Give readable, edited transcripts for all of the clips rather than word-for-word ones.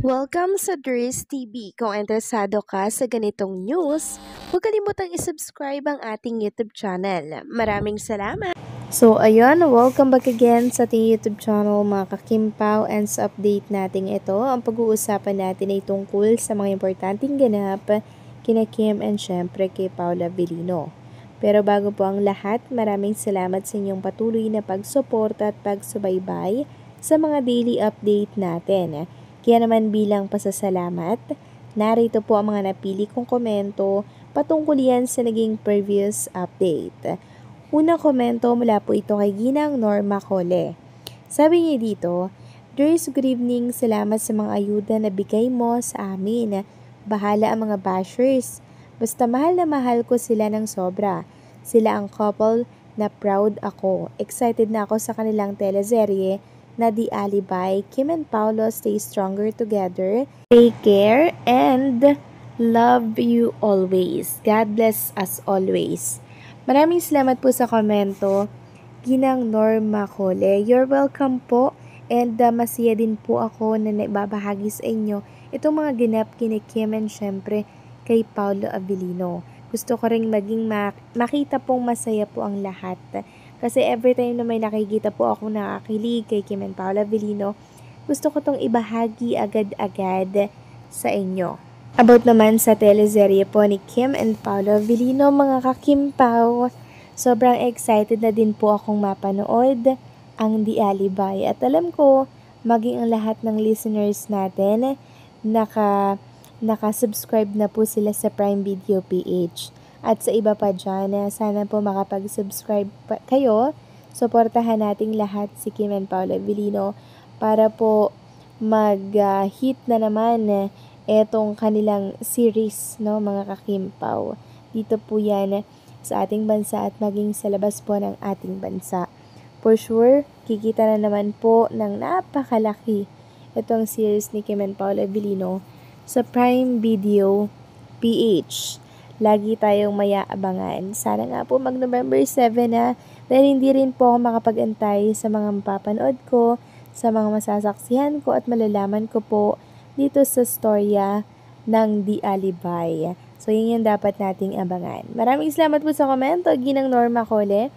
Welcome sa Dries TV. Kung interesado ka sa ganitong news, huwag kalimutang isubscribe ang ating YouTube channel. Maraming salamat! So ayun, welcome back again sa ating YouTube channel mga kakimpaw, and sa update natin ito, ang pag-uusapan natin ay tungkol sa mga importanteng ganap kina Kim and syempre kay Paula Avellino. Pero bago po ang lahat, maraming salamat sa inyong patuloy na pagsuporta at pagsubaybay sa mga daily update natin. Kaya naman bilang pasasalamat, narito po ang mga napili kong komento patungkol yan sa naging previous update. Unang komento mula po ito kay Ginang Norma Cole. Sabi niya dito, "Dries, good evening. Salamat sa mga ayuda na bigay mo sa amin. Bahala ang mga bashers. Basta mahal na mahal ko sila ng sobra. Sila ang couple na proud ako. Excited na ako sa kanilang teleserye na The Alibi. Kim and Paolo, stay stronger together. Take care and love you always. God bless us always." Maraming salamat po sa komento, Ginang Norma Cole. You're welcome po, and masaya din po ako na naibabahagi sa inyo itong mga ganap kina Kim and syempre kay Paolo Avellino. Gusto ko ring maging makita pong masaya po ang lahat. Kasi every time na may nakikita po ako nakakilig kay Kim and Paula Avellino, gusto ko tong ibahagi agad-agad sa inyo. About naman sa teleserye po ni Kim and Paula Avellino, mga kakimpaw, sobrang excited na din po akong mapanood ang The Alibi. At alam ko, maging ang lahat ng listeners natin, naka-subscribe na po sila sa Prime Video PH. At sa iba pa dyan, sana po makapag-subscribe kayo. Suportahan nating lahat si Kim and Paula Avellino para po mag-hit na naman etong kanilang series, no, mga kakimpaw. Dito po yan sa ating bansa at maging sa labas po ng ating bansa. For sure, kikita na naman po ng napakalaki itong series ni Kim and Paula Avellino sa Prime Video PH. Lagi tayong mayaabangan. Sana nga po mag-November 7 na, dahil hindi rin po ako makapag-antay sa mga mapapanood ko, sa mga masasaksihan ko at malalaman ko po dito sa storya ng The Alibi. So yun yung dapat nating abangan. Maraming salamat po sa komento, Ginang Norma Cole.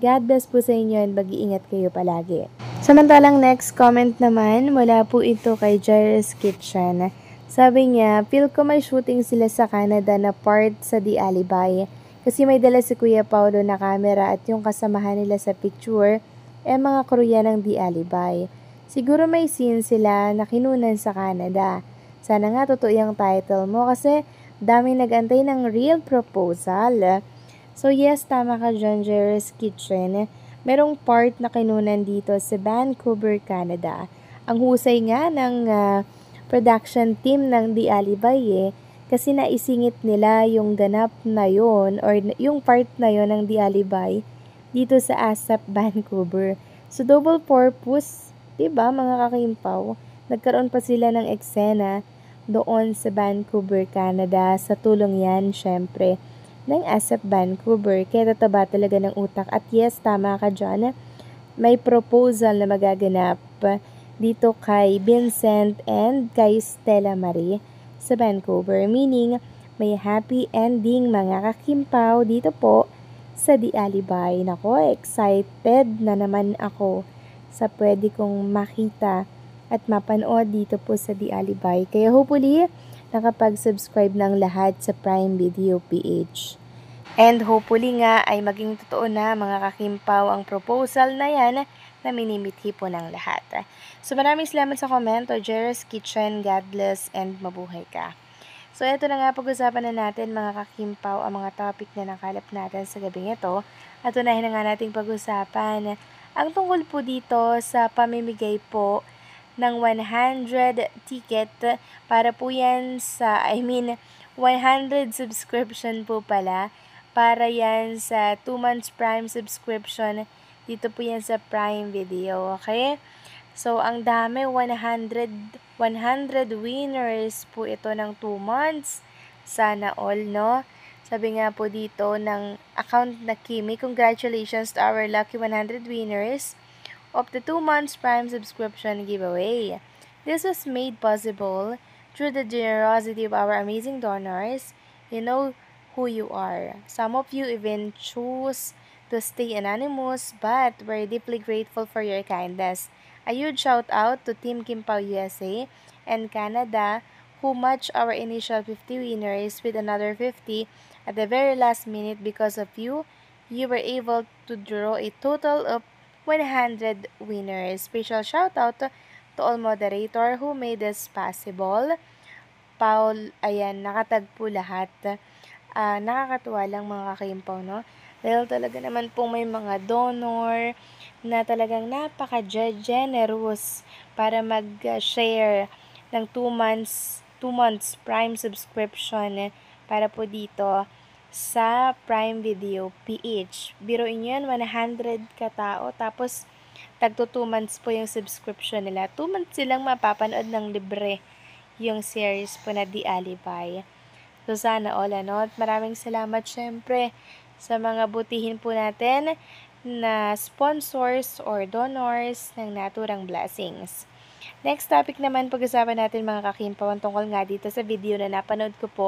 God bless po sa inyo and mag-iingat kayo palagi. Samantalang next comment naman, mula po ito kay Jairus Kitchen. Sabi niya, feel ko may shooting sila sa Canada na part sa The Alibi. Kasi may dala si Kuya Paolo na camera at yung kasamahan nila sa picture, mga crew yan ng The Alibi. Siguro may scene sila na kinunan sa Canada. Sana nga totoo yung title mo kasi daming nag-antay ng real proposal. So yes, tama ka dyan, Jairus Kitchen. Merong part na kinunan dito sa Vancouver, Canada. Ang husay nga ng production team ng The Alibi kasi naisingit nila yung ganap na yon or yung part na yon ng The Alibi dito sa ASAP Vancouver. So double purpose, diba mga kakimpaw? Nagkaroon pa sila ng eksena doon sa Vancouver, Canada. Sa tulong yan, syempre, ng ASAP Vancouver. Kaya tataba talaga ng utak. At yes, tama ka dyan. May proposal na magaganap dito kay Vincent and kay Stella Marie sa Vancouver. Meaning, may happy ending mga kakimpaw dito po sa The Alibi. Nako, excited na naman ako sa pwede kong makita at mapanood dito po sa The Alibi. Kaya hopefully, nakapag-subscribe ng lahat sa Prime Video PH. And hopefully nga ay maging totoo na mga kakimpaw ang proposal na yan na minimithi po ng lahat. So maraming salamat sa komento, Jairus Kitchen, God bless and mabuhay ka. So ito na nga, pag-usapan na natin mga kakimpaw ang mga topic na nakalap natin sa gabing ito. At unahin na nga nating pag-usapan ang tungkol po dito sa pamimigay po ng 100 ticket para po yan sa, 100 subscription po pala para yan sa 2 months Prime subscription. Dito po yan sa Prime Video, okay? So, ang dami, 100 winners po ito ng 2 months. Sana all, no? Sabi nga po dito ng account na Kimi, congratulations to our lucky 100 winners of the 2 months Prime subscription giveaway. This was made possible through the generosity of our amazing donors. You know who you are. Some of you even choose to stay anonymous, but we're deeply grateful for your kindness. A huge shout out to Team Kimpaw USA and Canada who matched our initial 50 winners with another 50 at the very last minute. Because of you, you were able to draw a total of 100 winners. Special shout out to all moderator who made this possible. Paul, ayan, nakatagpo lahat. Nakakatuwa lang mga kakimpaw, no? Dahil talaga naman po may mga donor na talagang napaka-generous para mag-share ng 2 months Prime subscription para po dito sa Prime Video PH. Biruin yun, 100 katao, tapos tagto 2 months po yung subscription nila. 2 months silang mapapanood ng libre yung series po na The Alibay. So, sana all, ano? At maraming salamat syempre sa mga butihin po natin na sponsors or donors ng naturang blessings. Next topic naman, pag-usapan natin mga kakimpaw tungkol nga dito sa video na napanood ko po.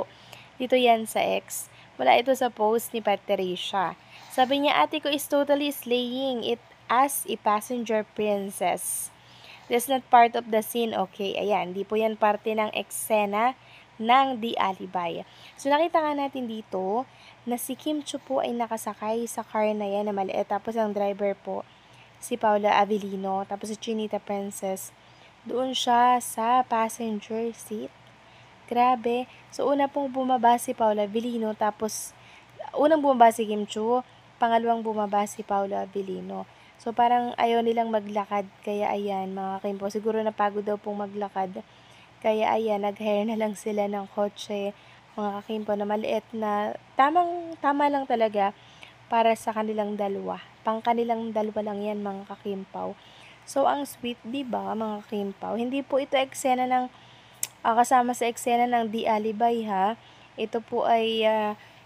Dito yan sa X. Mula ito sa post ni Patricia. Sabi niya, ate ko is totally slaying it as a passenger princess. That's not part of the scene. Okay, ayan. Di po yan parte ng eksena ng The Alibay. So, nakita nga natin dito na si Kim Chiu po ay nakasakay sa car na yan na maliit. Tapos, ang driver po, si Paula Avellino. Tapos, si Chinita Princess. Doon siya sa passenger seat. Grabe. So, una pong bumaba si Paula Avellino. Tapos, unang bumaba si Kim Chiu. Pangalawang bumaba si Paula Avellino. So, parang ayaw nilang maglakad. Kaya, ayan, mga kimpo. Siguro napagod daw pong maglakad. Kaya ayan, nag-hire na lang sila ng kotse, mga kakimpo na maliit na tama lang talaga para sa kanilang dalawa. Pang kanilang dalawa lang yan, mga kakimpaw. So, ang sweet, di ba, mga kakimpaw? Hindi po ito eksena ng, kasama sa eksena ng The Alibay, ha? Ito po ay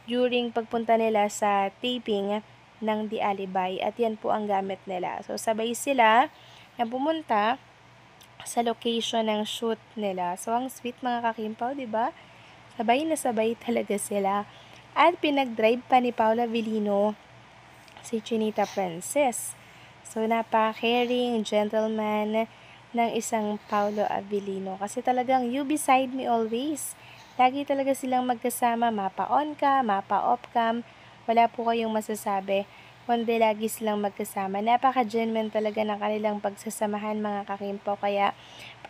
during pagpunta nila sa taping ng The Alibay. At yan po ang gamit nila. So, sabay sila na pumunta sa location ng shoot nila. So, ang sweet mga kakimpaw, di ba? Sabay na sabay talaga sila. At pinag-drive pa ni Paula Avellino si Chinita Princess. So, napaka-caring gentleman ng isang Paula Avellino. Kasi talagang you beside me always. Lagi talaga silang magkasama. Mapa-on cam, mapa-off cam. Wala po kayong masasabi. Kundi lagi silang magkasama. Napaka-genuine talaga ng kanilang pagsasamahan mga kakimpaw. Kaya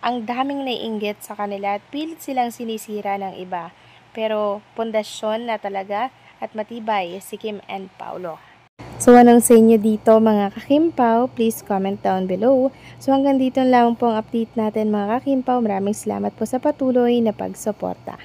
ang daming naiinggit sa kanila at pilit silang sinisira ng iba. Pero pundasyon na talaga at matibay si Kim and Paulo. So anong sa inyo dito mga kakimpaw? Please comment down below. So hanggang dito lang po ang update natin mga kakimpaw. Maraming salamat po sa patuloy na pagsuporta.